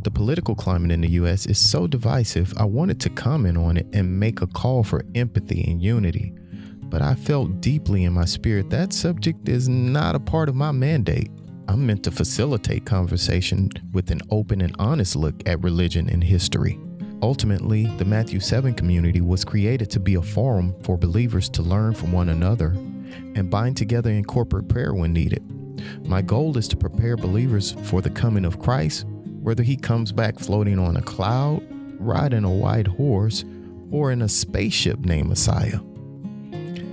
The political climate in the U.S. is so divisive, I wanted to comment on it and make a call for empathy and unity. But I felt deeply in my spirit that subject is not a part of my mandate. I'm meant to facilitate conversation with an open and honest look at religion and history. Ultimately, the Matthew 7 community was created to be a forum for believers to learn from one another and bind together in corporate prayer when needed. My goal is to prepare believers for the coming of Christ, whether he comes back floating on a cloud, riding a white horse, or in a spaceship named Messiah.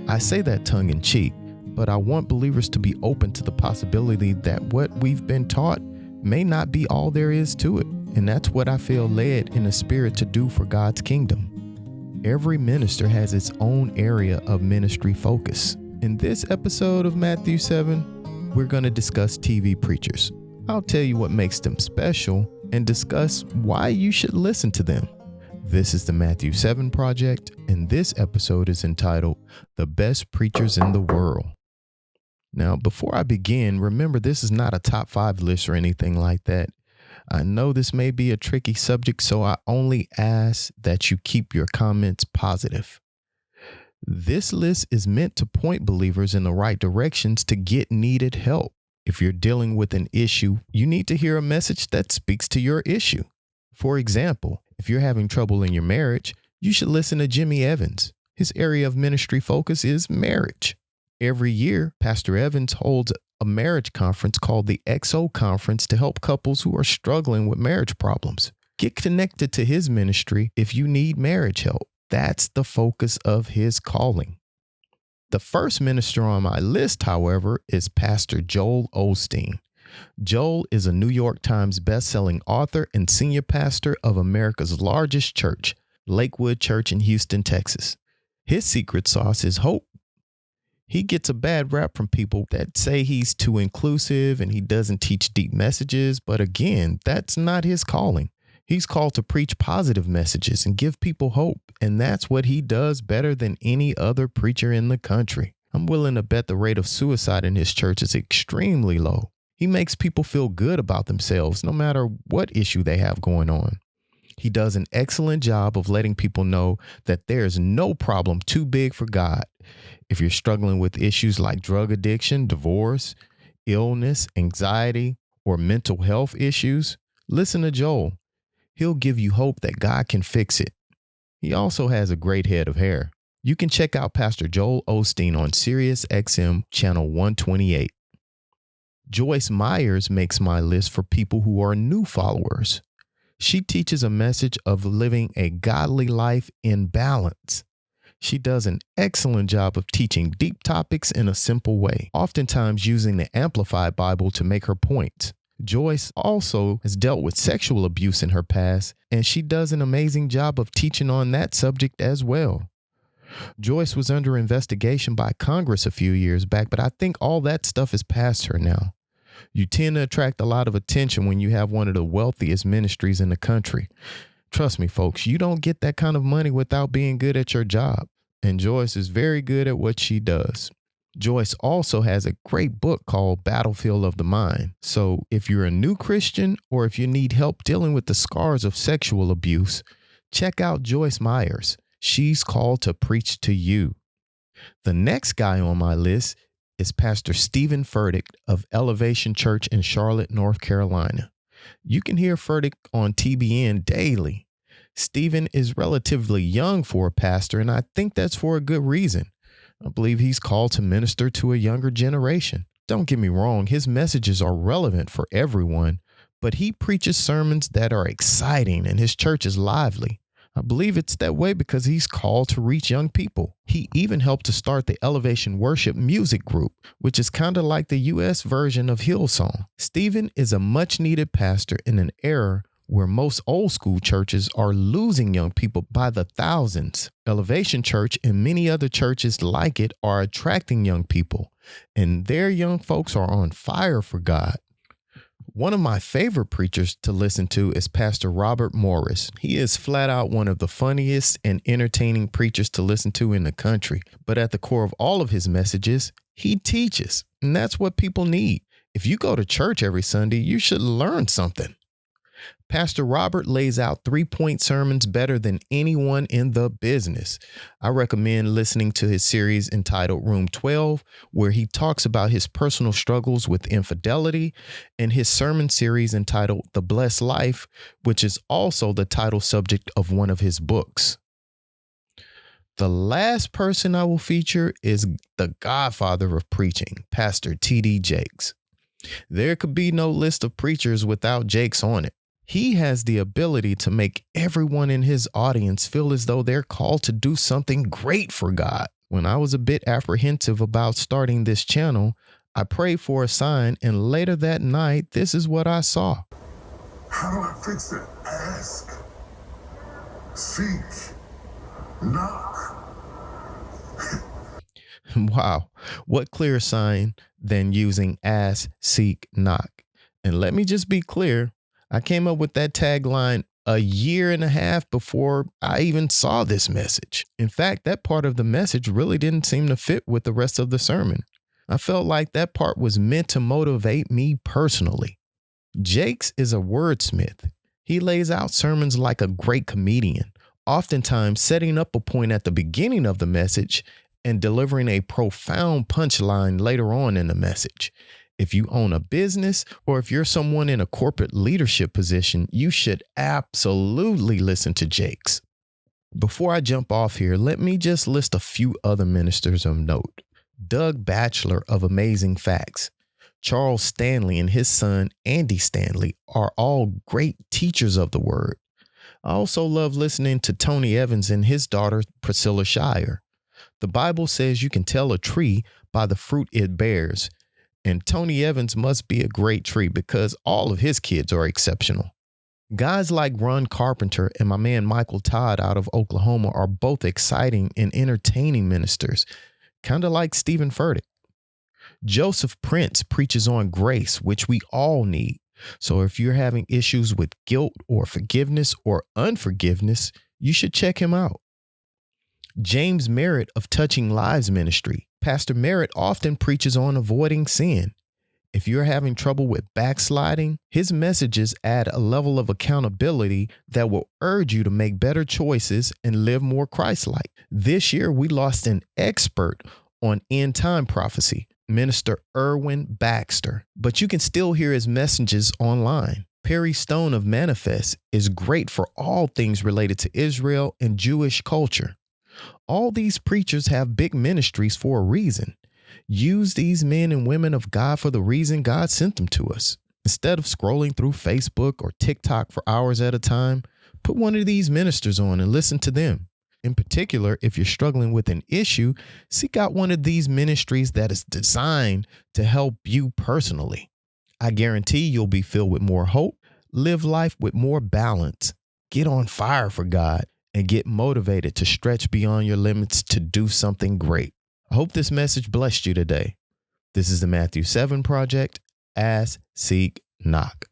I say that tongue in cheek, but I want believers to be open to the possibility that what we've been taught may not be all there is to it. And that's what I feel led in the spirit to do for God's kingdom. Every minister has its own area of ministry focus. In this episode of Matthew 7, we're going to discuss TV preachers. I'll tell you what makes them special and discuss why you should listen to them. This is the Matthew 7 Project, and this episode is entitled The Best Preachers in the World. Now, before I begin, remember this is not a top 5 list or anything like that. I know this may be a tricky subject, so I only ask that you keep your comments positive. This list is meant to point believers in the right directions to get needed help. If you're dealing with an issue, you need to hear a message that speaks to your issue. For example, if you're having trouble in your marriage, you should listen to Jimmy Evans. His area of ministry focus is marriage. Every year, Pastor Evans holds a marriage conference called the XO Conference to help couples who are struggling with marriage problems. Get connected to his ministry if you need marriage help. That's the focus of his calling. The first minister on my list, however, is Pastor Joel Osteen. Joel is a New York Times bestselling author and senior pastor of America's largest church, Lakewood Church in Houston, Texas. His secret sauce is hope. He gets a bad rap from people that say he's too inclusive and he doesn't teach deep messages, but again, that's not his calling. He's called to preach positive messages and give people hope, and that's what he does better than any other preacher in the country. I'm willing to bet the rate of suicide in his church is extremely low. He makes people feel good about themselves no matter what issue they have going on. He does an excellent job of letting people know that there's no problem too big for God. If you're struggling with issues like drug addiction, divorce, illness, anxiety, or mental health issues, listen to Joel. He'll give you hope that God can fix it. He also has a great head of hair. You can check out Pastor Joel Osteen on Sirius XM channel 128. Joyce Myers makes my list for people who are new followers. She teaches a message of living a godly life in balance. She does an excellent job of teaching deep topics in a simple way, oftentimes using the Amplified Bible to make her points. Joyce also has dealt with sexual abuse in her past, and she does an amazing job of teaching on that subject as well. Joyce was under investigation by Congress a few years back, but I think all that stuff is past her now. You tend to attract a lot of attention when you have one of the wealthiest ministries in the country. Trust me, folks, you don't get that kind of money without being good at your job. And Joyce is very good at what she does. Joyce also has a great book called Battlefield of the Mind. So if you're a new Christian or if you need help dealing with the scars of sexual abuse, check out Joyce Myers. She's called to preach to you. The next guy on my list is Pastor Stephen Furtick of Elevation Church in Charlotte, North Carolina. You can hear Furtick on TBN daily. Stephen is relatively young for a pastor, and I think that's for a good reason. I believe he's called to minister to a younger generation. Don't get me wrong, his messages are relevant for everyone, but he preaches sermons that are exciting and his church is lively. I believe it's that way because he's called to reach young people. He even helped to start the Elevation Worship Music Group, which is kind of like the U.S. version of Hillsong. Stephen is a much-needed pastor in an era where most old school churches are losing young people by the thousands. Elevation Church and many other churches like it are attracting young people, and their young folks are on fire for God. One of my favorite preachers to listen to is Pastor Robert Morris. He is flat out one of the funniest and entertaining preachers to listen to in the country. But at the core of all of his messages, he teaches, and that's what people need. If you go to church every Sunday, you should learn something. Pastor Robert lays out 3-point sermons better than anyone in the business. I recommend listening to his series entitled Room 12, where he talks about his personal struggles with infidelity, and his sermon series entitled The Blessed Life, which is also the title subject of one of his books. The last person I will feature is the godfather of preaching, Pastor T.D. Jakes. There could be no list of preachers without Jakes on it. He has the ability to make everyone in his audience feel as though they're called to do something great for God. When I was a bit apprehensive about starting this channel, I prayed for a sign, and later that night, this is what I saw. How do I fix it? Ask, seek, knock. Wow, what clearer sign than using ask, seek, knock? And let me just be clear, I came up with that tagline a year and a half before I even saw this message. In fact, that part of the message really didn't seem to fit with the rest of the sermon. I felt like that part was meant to motivate me personally. Jakes is a wordsmith. He lays out sermons like a great comedian, oftentimes setting up a point at the beginning of the message and delivering a profound punchline later on in the message. If you own a business or if you're someone in a corporate leadership position, you should absolutely listen to Jakes. Before I jump off here, let me just list a few other ministers of note. Doug Batchelor of Amazing Facts, Charles Stanley and his son Andy Stanley are all great teachers of the word. I also love listening to Tony Evans and his daughter Priscilla Shirer. The Bible says you can tell a tree by the fruit it bears. And Tony Evans must be a great tree because all of his kids are exceptional. Guys like Ron Carpenter and my man Michael Todd out of Oklahoma are both exciting and entertaining ministers, kind of like Stephen Furtick. Joseph Prince preaches on grace, which we all need. So if you're having issues with guilt or forgiveness or unforgiveness, you should check him out. James Merritt of Touching Lives Ministry. Pastor Merritt often preaches on avoiding sin. If you're having trouble with backsliding, his messages add a level of accountability that will urge you to make better choices and live more Christ-like. This year, we lost an expert on end-time prophecy, Minister Erwin Baxter, but you can still hear his messages online. Perry Stone of Manifest is great for all things related to Israel and Jewish culture. All these preachers have big ministries for a reason. Use these men and women of God for the reason God sent them to us. Instead of scrolling through Facebook or TikTok for hours at a time, put one of these ministers on and listen to them. In particular, if you're struggling with an issue, seek out one of these ministries that is designed to help you personally. I guarantee you'll be filled with more hope, live life with more balance, get on fire for God, and get motivated to stretch beyond your limits to do something great. I hope this message blessed you today. This is the Matthew 7 Project. Ask, seek, knock.